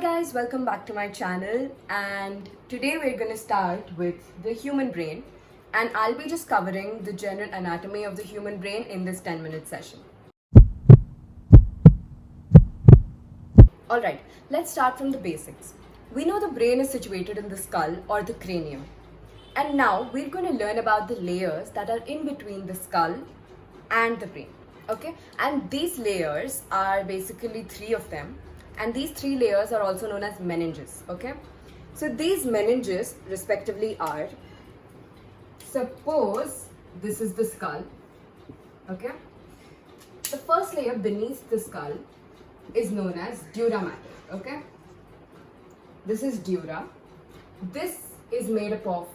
guys, welcome back to my channel, and today we're going to start with the human brain, and I'll be just covering the general anatomy of the human brain in this 10-minute session. Alright, let's start from the basics. We know the brain is situated in the skull or the cranium, and now we're going to learn about the layers that are in between the skull and the brain. Okay, and these layers are basically three of them. And these three layers are also known as meninges. Okay, so these meninges respectively are, suppose this is the skull. Okay, the first layer beneath the skull is known as dura mater. Okay, this is dura. This is made up of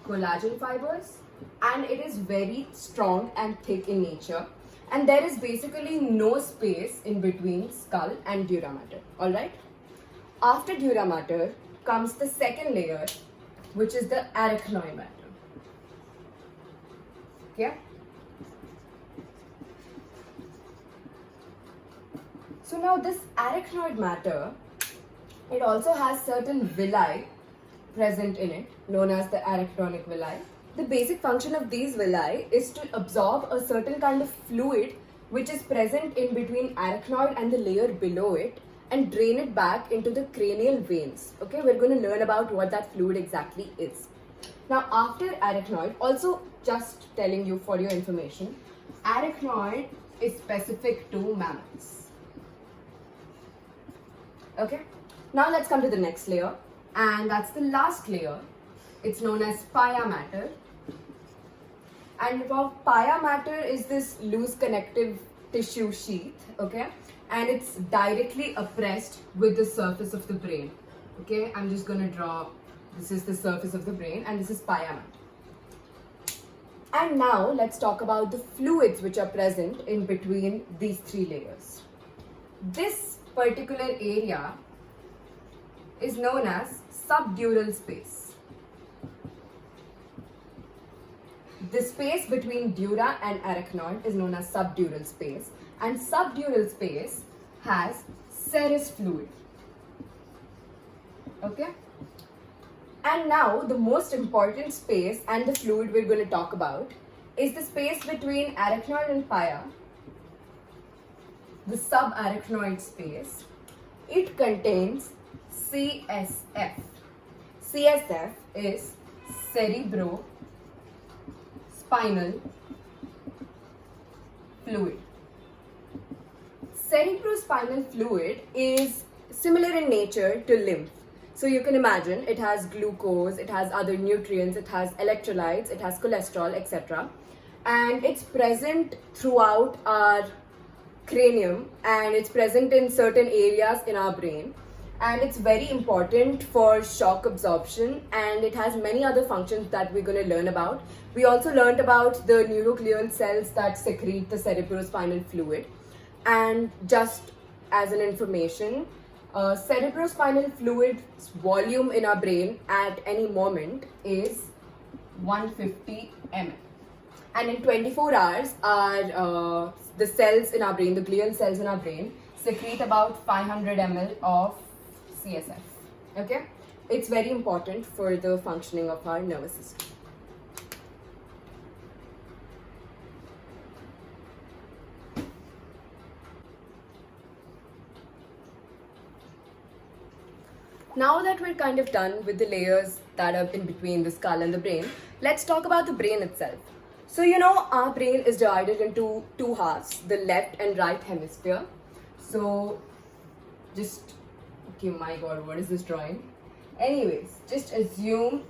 collagen fibers and it is very strong and thick in nature. And there is basically no space in between skull and dura mater. Alright? After dura mater comes the second layer, which is the arachnoid matter. Okay? So now this arachnoid matter, it also has certain villi present in it, known as the arachnoid villi. The basic function of these villi is to absorb a certain kind of fluid which is present in between arachnoid and the layer below it and drain it back into the cranial veins. Okay, we're going to learn about what that fluid exactly is. Now after arachnoid, also just telling you for your information, arachnoid is specific to mammals. Okay, now let's come to the next layer, and that's the last layer. It's known as pia mater. And pia mater is this loose connective tissue sheath, okay? And it's directly oppressed with the surface of the brain. Okay, I'm just gonna draw, this is the surface of the brain and this is pia mater. And now let's talk about the fluids which are present in between these three layers. This particular area is known as subdural space. The space between dura and arachnoid is known as subdural space, and subdural space has serous fluid. Okay? And now the most important space and the fluid we're going to talk about is the space between arachnoid and pia, the subarachnoid space. It contains CSF. CSF is cerebrospinal fluid. Cerebrospinal fluid is similar in nature to lymph. So you can imagine it has glucose, it has other nutrients, it has electrolytes, it has cholesterol, etc. And it's present throughout our cranium and it's present in certain areas in our brain. And it's very important for shock absorption, and it has many other functions that we're going to learn about. We also learned about the neuroglial cells that secrete the cerebrospinal fluid. And just as an information, cerebrospinal fluid's volume in our brain at any moment is 150 ml. And in 24 hours, the cells in our brain, the glial cells in our brain, secrete about 500 ml of CSF. Okay, it's very important for the functioning of our nervous system. Now that we're kind of done with the layers that are in between the skull and the brain, let's talk about the brain itself. So you know, our brain is divided into two halves, the left and right hemisphere. So just, okay, my god, what is this drawing? Anyways, just assume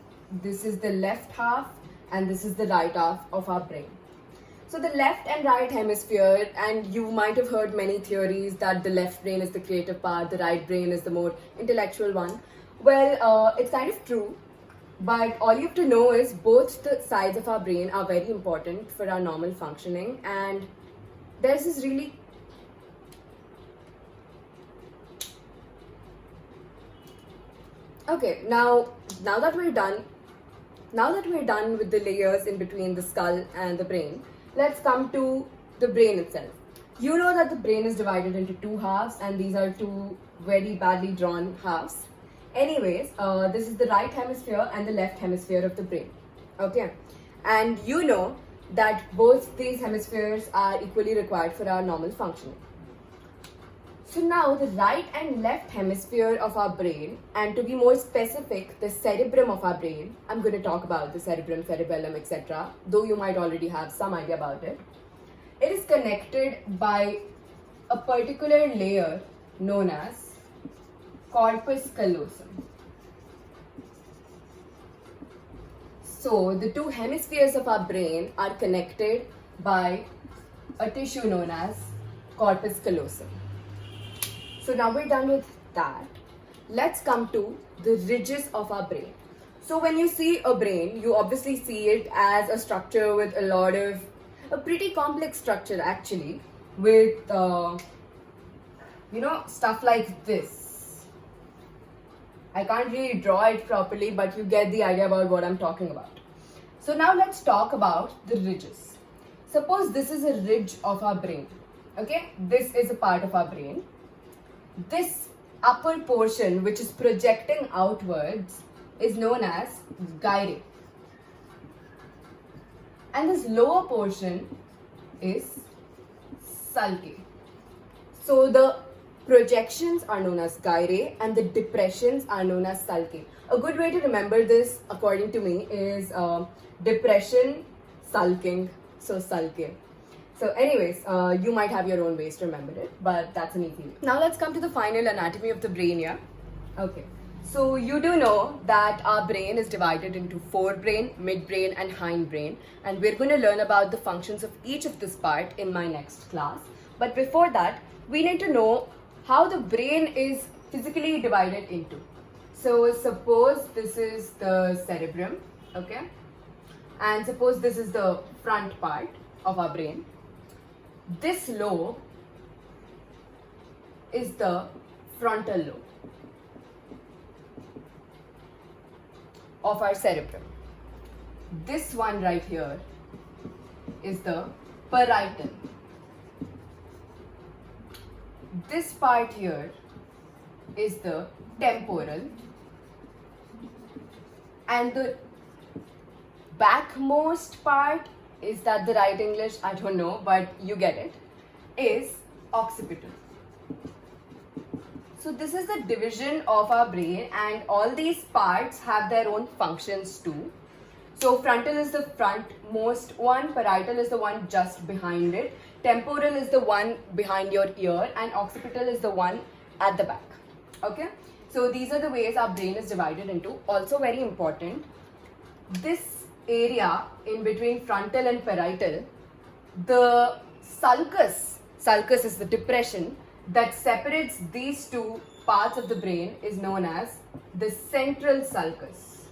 this is the left half and this is the right half of our brain. So the left and right hemisphere, and you might have heard many theories that the left brain is the creative part, the right brain is the more intellectual one. Well, it's kind of true, but all you have to know is both the sides of our brain are very important for our normal functioning, and there's this really okay, now that we're done with the layers in between the skull and the brain, let's come to the brain itself. You know that the brain is divided into two halves, and these are two very badly drawn halves. Anyways, this is the right hemisphere and the left hemisphere of the brain. Okay, and you know that both these hemispheres are equally required for our normal functioning. So now the right and left hemisphere of our brain, and to be more specific, the cerebrum of our brain, I'm going to talk about the cerebrum, cerebellum, etc., though you might already have some idea about it. It is connected by a particular layer known as corpus callosum. So the two hemispheres of our brain are connected by a tissue known as corpus callosum. So now we're done with that. Let's come to the ridges of our brain. So when you see a brain, you obviously see it as a structure with a pretty complex structure actually, with stuff like this. I can't really draw it properly, but you get the idea about what I'm talking about. So now let's talk about the ridges. Suppose this is a ridge of our brain. Okay, this is a part of our brain. This upper portion, which is projecting outwards, is known as gyre. And this lower portion is sulci. So the projections are known as gyre and the depressions are known as sulci. A good way to remember this, according to me, is depression, sulking, so sulci. So anyways, you might have your own ways to remember it, but that's an easy way. Now let's come to the final anatomy of the brain here. Okay, so you do know that our brain is divided into forebrain, midbrain and hindbrain, and we're going to learn about the functions of each of this part in my next class. But before that, we need to know how the brain is physically divided into. So suppose this is the cerebrum, okay? And suppose this is the front part of our brain. This lobe is the frontal lobe of our cerebrum. This one right here is the parietal. This part here is the temporal, and the backmost part, is that the right English? I don't know, but you get it, is occipital. So this is the division of our brain, and all these parts have their own functions too. So frontal is the frontmost one, parietal is the one just behind it, temporal is the one behind your ear, and occipital is the one at the back. Okay? So these are the ways our brain is divided into. Also very important, this area in between frontal and parietal, the sulcus is the depression that separates these two parts of the brain, is known as the central sulcus.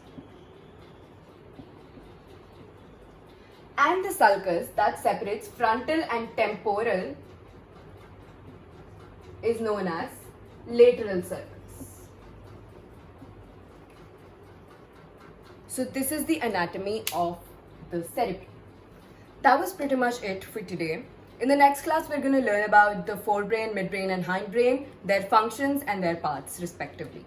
And the sulcus that separates frontal and temporal is known as lateral sulcus. So this is the anatomy of the cerebrum. That was pretty much it for today. In the next class, we're going to learn about the forebrain, midbrain and hindbrain, their functions and their parts respectively.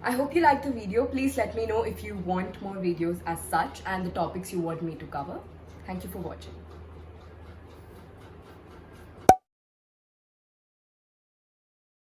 I hope you liked the video. Please let me know if you want more videos as such and the topics you want me to cover. Thank you for watching.